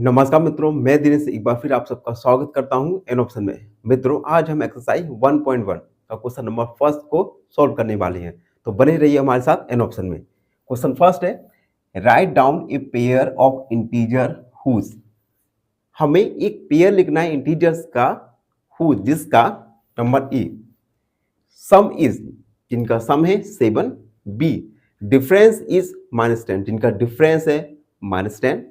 नमस्कार मित्रों, मैं दिनेश एक बार फिर आप सबका स्वागत करता हूं एन ऑप्शन में। मित्रों, आज हम एक्सरसाइज 1.1 का क्वेश्चन नंबर फर्स्ट को सॉल्व करने वाले हैं, तो बने रहिए हमारे साथ एन ऑप्शन में। क्वेश्चन फर्स्ट है, write down a pair of integer whose. हमें एक पेयर लिखना है इंटीजर्स का, हुज जिसका नंबर ए सम इज, जिनका सम है 7, बी डिफरेंस इज -10, जिनका डिफरेंस है -10,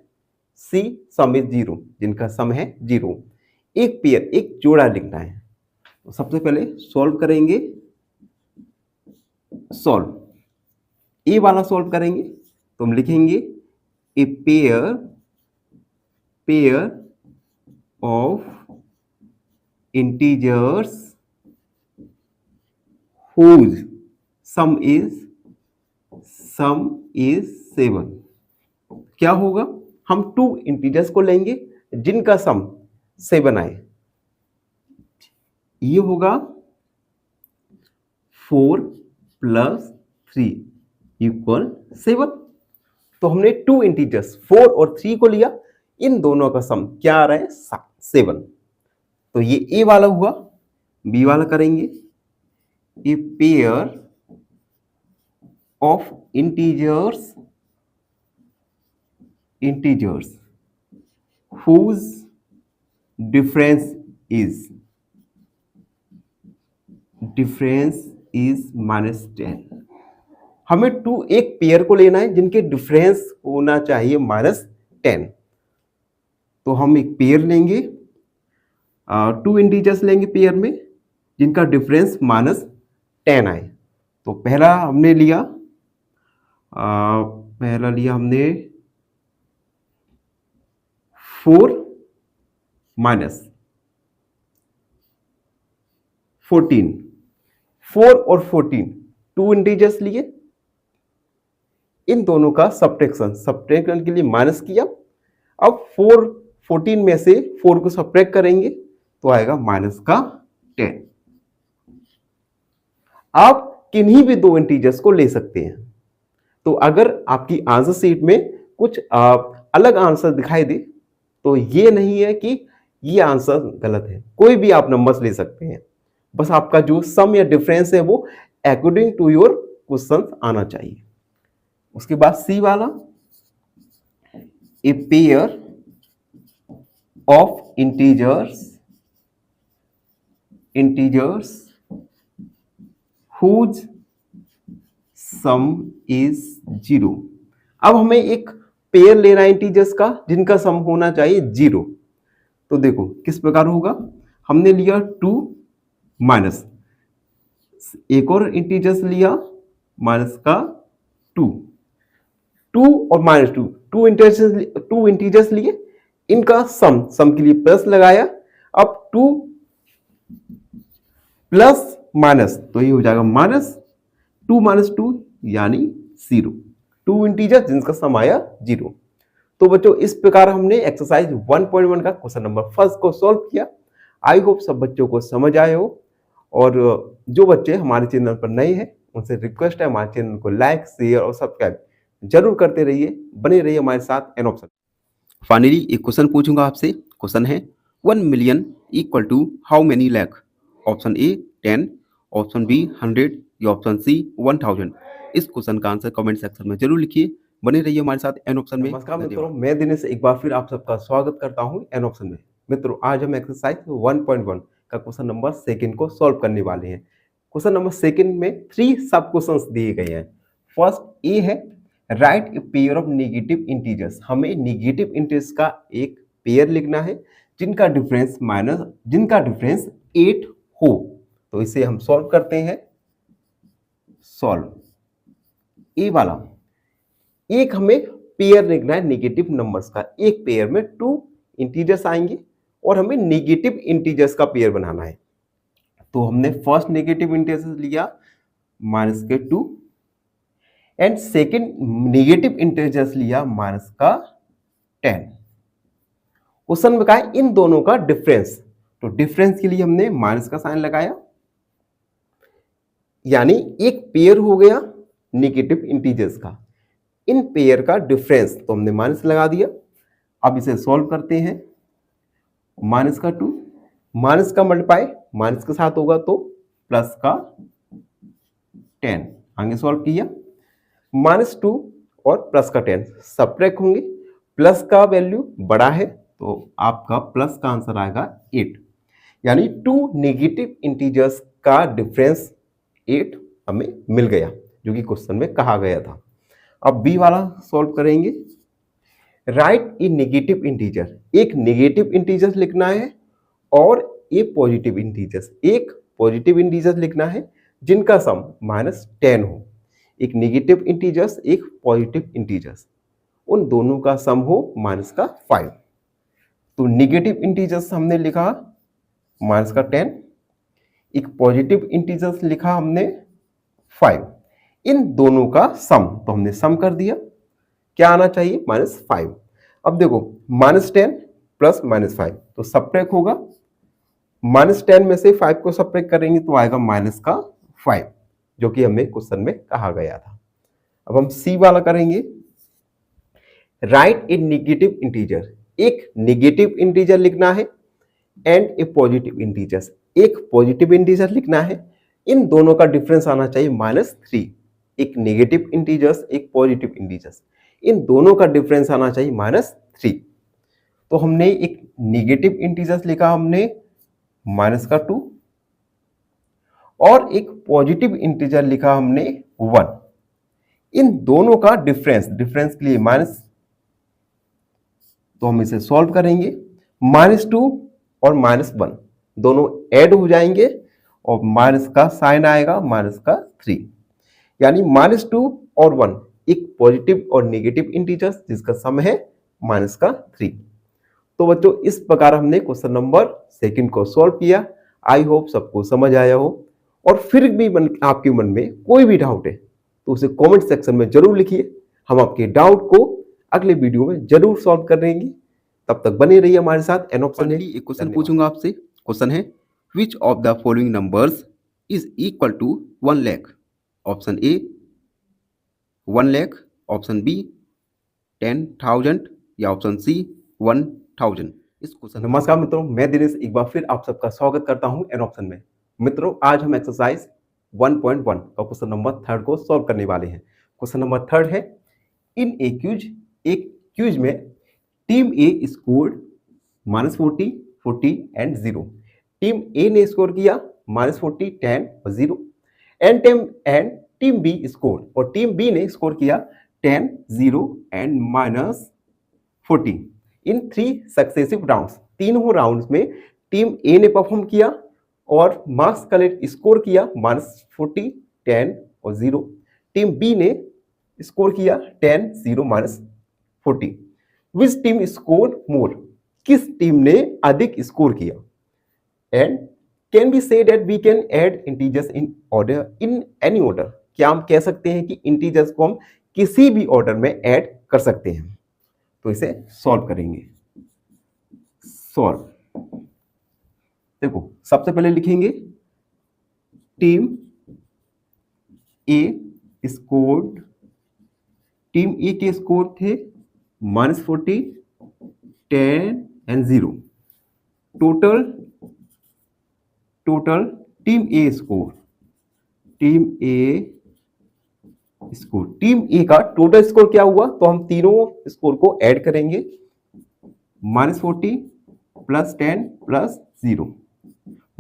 सी सम इज 0, जिनका सम है 0। एक पेयर, एक जोड़ा लिखना है। तो सबसे पहले सॉल्व करेंगे। सॉल्व ए वाला सॉल्व करेंगे तो हम लिखेंगे ए pair of integers whose some is 7। क्या होगा? हम 2 इंटीजर्स को लेंगे जिनका सम 7 आए। ये होगा 4 + 3 = 7। तो हमने 2 इंटीजर्स 4 और 3 को लिया, इन दोनों का सम क्या आ रहा है? 7। तो ये ए वाला हुआ। बी वाला करेंगे, ए pair of integers whose difference is -10। हमें एक पेयर को लेना है जिनके डिफरेंस होना चाहिए -10। तो हम एक पेयर लेंगे, 2 इंटीजर्स लेंगे पेयर में जिनका डिफरेंस -10 आए। तो पहला लिया हमने 4 - 14। 4 और 14 2 इंटीजर्स लिए, इन दोनों का सब्ट्रैक्शन के लिए माइनस किया। अब 14 में से 4 को सब्ट्रैक्ट करेंगे तो आएगा -10। आप किन्हीं भी 2 इंटीजर्स को ले सकते हैं। तो अगर आपकी आंसर शीट में कुछ अलग आंसर दिखाई दे तो ये नहीं है कि ये आंसर गलत है, कोई भी आप नंबर्स ले सकते हैं। बस आपका जो सम या डिफरेंस है वो अकॉर्डिंग टू योर क्वेश्चन आना चाहिए। उसके बाद सी वाला, ए pair of integers whose some is 0। अब हमें एक पेयर लेना है इंटीजर्स का जिनका सम होना चाहिए 0। तो देखो किस प्रकार होगा। हमने लिया 2 माइनस, एक और इंटीजर्स लिया माइनस का 2 और -2, 2 इंटीजर्स लिए, इनका सम के लिए प्लस लगाया। अब 2 प्लस माइनस तो ये हो जाएगा -2 - 2 यानी 0। 2 इंटीजर जिनका सम आया 0। तो बच्चों इस प्रकार हमने एक्सरसाइज 1.1 का क्वेश्चन नंबर फर्स्ट को सॉल्व किया। आई होप सब बच्चों को समझ आए हो। और जो बच्चे हमारे चैनल पर नए हैं उनसे रिक्वेस्ट है हमारे चैनल को लाइक, शेयर और सब्सक्राइब जरूर करते रहिए, बने रहिए हमारे साथ एन ऑप्शन। फाइनली एक क्वेश्चन पूछूंगा आपसे। क्वेश्चन है 1 million = how many lakh? Option A 10, option B 100 या ऑप्शन सी 1000। इस क्वेश्चन का आंसर कमेंट सेक्शन में जरूर लिखिए। बने रहिए हमारे साथ एन ऑप्शन में। नमस्कार मित्रों, मैं दिनेश एक बार फिर आप सबका स्वागत करता हूं एन ऑप्शन में। मित्रों, आज हम एक्सरसाइज 1.1 का क्वेश्चन नंबर सेकंड को सॉल्व करने वाले हैं। क्वेश्चन नंबर सेकंड में 3 सब क्वेश्चंस दिए गए हैं। फर्स्ट ए है, right A pair of negative integers. हमें नेगेटिव इंटीजर्स का एक पेयर लिखना है जिनका डिफरेंस 8 हो। तो इसे हम सॉल्व करते हैं। सॉल्व ए वाला, एक हमें पेयर लिखना है नेगेटिव नंबर्स का। एक पेयर में 2 इंटीजर्स आएंगे और हमें नेगेटिव इंटीजर्स का पेयर बनाना है। तो हमने फर्स्ट नेगेटिव इंटीजर्स लिया -2 एंड सेकेंड नेगेटिव इंटीजर्स लिया -10। क्वेश्चन में कहा है इन दोनों का डिफरेंस। तो डिफरेंस के लिए हमने माइनस का साइन लगाया, यानी एक पेयर हो गया नेगेटिव इंटीजर्स का। इन पेयर का डिफरेंस तो हमने माइनस लगा दिया। अब इसे सॉल्व करते हैं। माइनस का 2, माइनस का मल्टीप्लाई माइनस के साथ होगा तो प्लस का 10, आगे सॉल्व किया। -2 और प्लस का 10 सब्ट्रैक्ट होंगे, प्लस का वैल्यू बड़ा है तो आपका प्लस का आंसर आएगा 8, यानी 2 नेगेटिव इंटीजर्स का डिफरेंस 8 हमें मिल गया, जो कि क्वेश्चन में कहा गया था। अब बी वाला सॉल्व करेंगे। राइट ए नेगेटिव इंटीजर, एक नेगेटिव इंटीजर लिखना है और एक पॉजिटिव इंटीजर, एक पॉजिटिव इंटीजर लिखना है जिनका सम -10 हो। एक नेगेटिव इंटीजर्स, एक पॉजिटिव इंटीजर्स, उन दोनों का सम हो -5। तो नेगेटिव इंटीजर्स हमने लिखा -10, एक पॉजिटिव इंटीजर्स लिखा हमने 5, इन दोनों का सम, तो हमने सम कर दिया। क्या आना चाहिए? -5। अब देखो -10 प्लस -5 तो सब्ट्रैक्ट होगा, -10 में से 5 को सब्ट्रैक्ट करेंगे तो आएगा -5, जो कि हमें क्वेश्चन में कहा गया था। अब हम सी वाला करेंगे। राइट ए नेगेटिव इंटीजर, एक नेगेटिव इंटीजर लिखना है एंड ए पॉजिटिव इंटीजर, एक पॉजिटिव इंटीजर लिखना है, इन दोनों का डिफरेंस आना चाहिए -3। एक नेगेटिव इंटीजर्स, एक पॉजिटिव इंटीजर्स, इन दोनों का डिफरेंस आना चाहिए -3। तो हमने एक नेगेटिव इंटीजर्स लिखा हमने -2 और एक पॉजिटिव इंटीजर लिखा हमने 1, इन दोनों का डिफरेंस के लिए माइनस, तो हम इसे सॉल्व करेंगे। -2 और -1 दोनों ऐड हो जाएंगे और माइनस का साइन आएगा -3, यानी -2 और 1 एक पॉजिटिव और नेगेटिव इंटीजर्स जिसका सम है -3। तो बच्चों इस प्रकार हमने क्वेश्चन नंबर 2 को सॉल्व किया। आई होप सबको समझ आया हो, और फिर भी आपके मन में कोई भी डाउट है तो उसे कमेंट सेक्शन में जरूर लिखिए। हम आपके डाउट को अगले वीडियो में जरूर सॉल्व कर देंगे। तब तक बने रहिए हमारे साथ। एन ऑप्शन है, एक क्वेश्चन पूछूंगा आपसे। क्वेश्चन है, which of the following numbers is equal to 1 lakh? Option A 1 lakh, option B 10,000 या ऑप्शन सी 1,000। इस क्वेश्चन। नमस्कार मित्रों, मैं दिनेश एक बार फिर आप सबका स्वागत करता हूं एन ऑप्शन में। मित्रों आज हम एक्सरसाइज 1.1 का क्वेश्चन नंबर 3 को सॉल्व करने वाले हैं। क्वेश्चन नंबर 3 है, इन ए क्यूज, एक क्यूज में team A scored -40, 40 and 0। Team A ने स्कोर किया -40, 10 और 0, एंड टीम बी स्कोर, और टीम बी ने स्कोर किया 10, 0 एंड -40 इन 3 सक्सेसिव राउंड्स। तीनों राउंड्स में टीम ए ने परफॉर्म किया और मार्क्स कलेक्ट स्कोर किया -40, 10 और 0। टीम बी ने स्कोर किया 10, 0, -40। Which team score more? किस टीम ने अधिक स्कोर किया? And can be say that we can add integers in order, in any order? क्या हम कह सकते हैं कि इंटीजर्स को हम किसी भी ऑर्डर में ऐड कर सकते हैं? तो इसे सॉल्व करेंगे। सॉल्व, देखो सबसे पहले लिखेंगे team A scored, team A के स्कोर थे -40, 10 and 0। Total team A score, team A का टोटल स्कोर क्या हुआ? तो हम तीनों स्कोर को ऐड करेंगे, -40 प्लस 10 प्लस 0,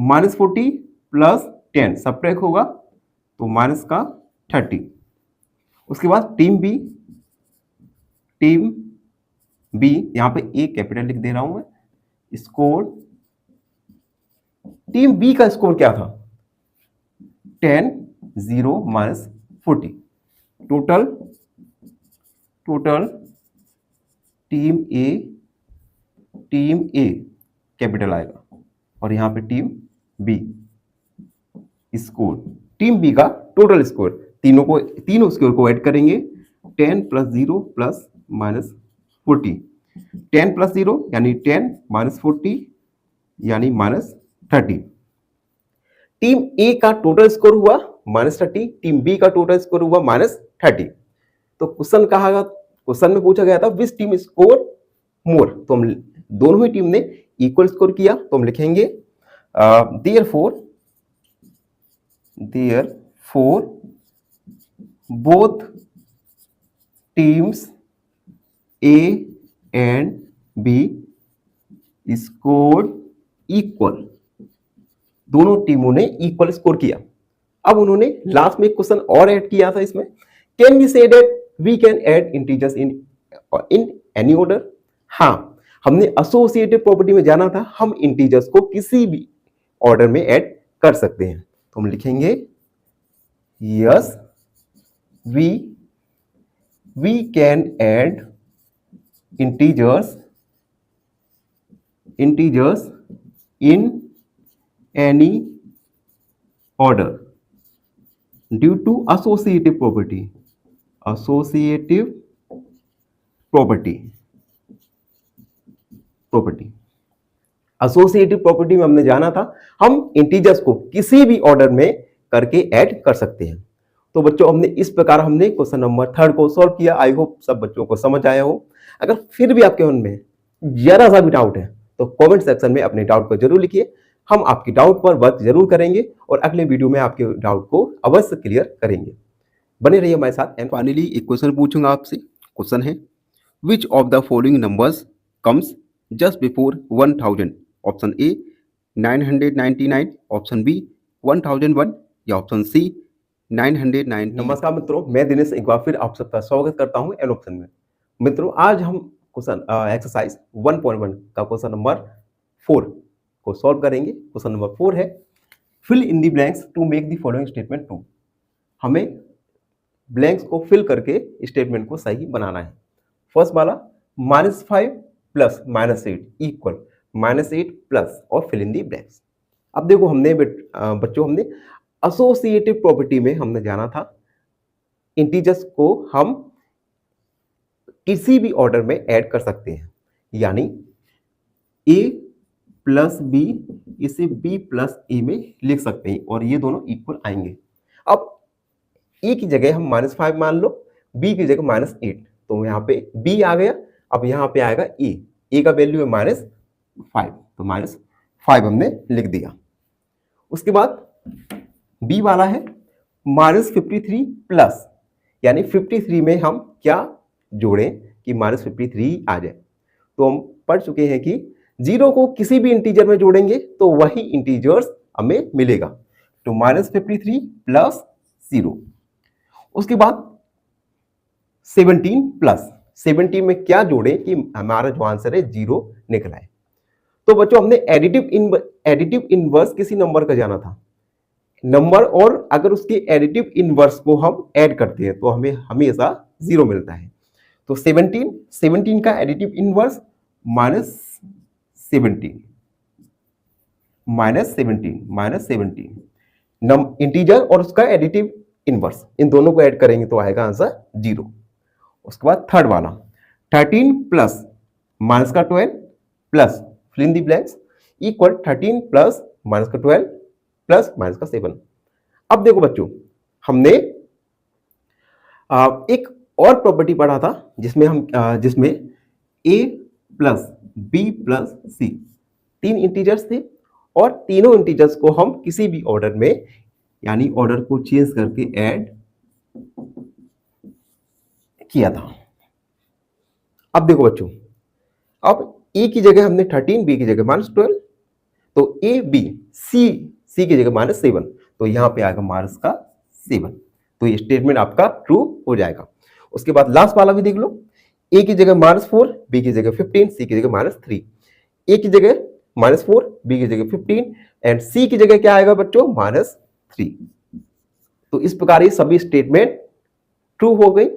-40 प्लस 10 सब्ट्रैक्ट होगा तो -30। उसके बाद टीम बी यहां पे ए कैपिटल लिख दे रहा हूं मैं। स्कोर, टीम बी का स्कोर क्या था? 10, 0, -40। टोटल टीम ए कैपिटल आएगा, और यहां पे team B score, team B का टोटल स्कोर, तीनों स्कोर को ऐड करेंगे, 10 प्लस 0 प्लस -40, 10 प्लस 0 यानी 10 -40 यानी -30। टीम ए का टोटल स्कोर हुआ -30, टीम बी का टोटल स्कोर हुआ -30। तो क्वेश्चन में पूछा गया था विच टीम स्कोर मोर, तो हम दोनों ही टीम ने इक्वल स्कोर किया, तो हम लिखेंगे therefore both teams A and B scored equal, दोनों टीमों ने इक्वल स्कोर किया। अब उन्होंने लास्ट में एक क्वेश्चन और ऐड किया था इसमें, can we say that we can add integers in any order. हाँ, हमने एसोसिएटिव प्रॉपर्टी में जाना था, हम इंटीजर्स को किसी भी ऑर्डर में ऐड कर सकते हैं। तो हम लिखेंगे yes we can add integers in any order due to associative property associative property में हमने जाना था हम इंटीजर्स को किसी भी ऑर्डर में करके ऐड कर सकते हैं। तो बच्चों हमने इस प्रकार हमने क्वेश्चन नंबर 3 को सॉल्व किया। आई होप सब बच्चों को समझ आया हो। अगर फिर भी आपके मन में जरा सा भी डाउट है तो कमेंट सेक्शन में अपने डाउट को जरूर लिखिए, हम आपकी डाउट पर वर्क जरूर करेंगे और अगले वीडियो में आपके डाउट को अवश्य क्लियर करेंगे। बने रहिए हमारे साथ। एंड फाइनली एक क्वेश्चन पूछूंगा आपसे। क्वेश्चन है which of the following numbers comes just before 1000। Option A 999, option B 1001 या ऑप्शन सी 990। नमस्कार मित्रों, मैं दिनेश एक बार फिर आप सबका स्वागत करता हूं एन ऑप्शन में। मित्रों आज हम क्वेश्चन एक्सरसाइज 1.1 का क्वेश्चन नंबर 4 को सॉल्व करेंगे। क्वेश्चन नंबर 4 है fill in the blanks to make the following statement true. हमें ब्लैंक्स को फिल करके स्टेटमेंट को सही बनाना है। फर्स्ट वाला -5 प्लस -8 इक्वल -8 प्लस और फिल इन द ब्लैंक्स। अब देखो हमने बच्चों हमने एसोसिएटिव प्रॉपर्टी में हमने जाना था इंटीजर्स को हम किसी भी ऑर्डर में ऐड कर सकते हैं, यानी a प्लस बी इसे b प्लस ए में लिख सकते हैं और ये दोनों इक्वल आएंगे। अब a की जगह हम -5 मान लो, b की जगह -8, तो यहाँ पे b आ गया। अब यहाँ पे आएगा a का वैल्यू है -5, तो -5 हमने लिख दिया। उसके बाद b वाला है -53 प्लस, यानी 53 में हम क्या जोड़ें कि -53 आ जाए। तो हम पढ़ चुके हैं कि 0 को किसी भी इंटीजर में जोड़ेंगे तो वही इंटीजर्स हमें मिलेगा। तो -53 प्लस 0। उसके बाद 17 प्लस 17 में क्या जोड़ें कि हमारा जो आंसर है 0 निकला है। तो बच्चों हमने एडिटिव इनवर्स किसी नंबर का जाना था नंबर, और अगर उसके एडिटिव इनवर्स को हम ऐड करते हैं तो हमें हमेशा 0 मिलता है। तो 17 का एडिटिव इनवर्स -17 इंटीजर और उसका एडिटिव इनवर्स, इन दोनों को ऐड करेंगे तो आएगा आंसर 0। उसके बाद थर्ड वाला 13 plus -12 plus fill in the blanks equal 13 plus -12 plus -7। अब देखो बच्चों हमने एक और प्रॉपर्टी पढ़ा था जिसमें a plus b plus c 3 integers थे और तीनों इंटीजर्स को हम किसी भी ऑर्डर में, यानी ऑर्डर को चेंज करके ऐड किया था। अब देखो बच्चों, अब a की जगह हमने 13, b की जगह -12, तो a b c की जगह -7, तो यहां पे आएगा -7, तो ये स्टेटमेंट आपका ट्रू हो जाएगा। उसके बाद लास्ट वाला भी देख लो, a की जगह -4, b की जगह 15, c की जगह -3, a की जगह -4, b की जगह 15 एंड c की जगह क्या आएगा बच्चों -3। तो इस प्रकार ये सभी स्टेटमेंट ट्रू हो गई।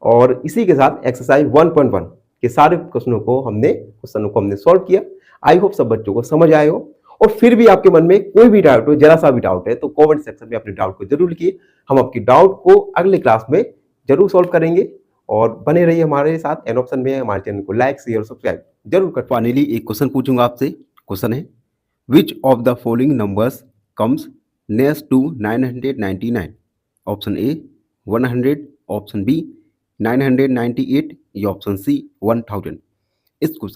और इसी के साथ एक्सरसाइज 1.1 के सारे क्वेश्चनों को हमने सॉल्व किया। आई होप सब बच्चों को समझ आए हो। और फिर भी आपके मन में कोई भी डाउट हो, जरा सा भी डाउट है, तो कमेंट सेक्शन में अपने डाउट को जरूर लिखिए। हम आपकी डाउट को अगले क्लास में जरूर सॉल्व करेंगे। और बने रहिए हमारे साथ एन ऑप्शन में। हमारे चैनल को लाइक शेयर और सब्सक्राइब जरूर कर। फाइनली एक क्वेश्चन पूछूंगा आपसे। क्वेश्चन है which of the following numbers comes next to 999। Option A 100, option B 998 या ऑप्शन सी 1000। इस क्वेश्चन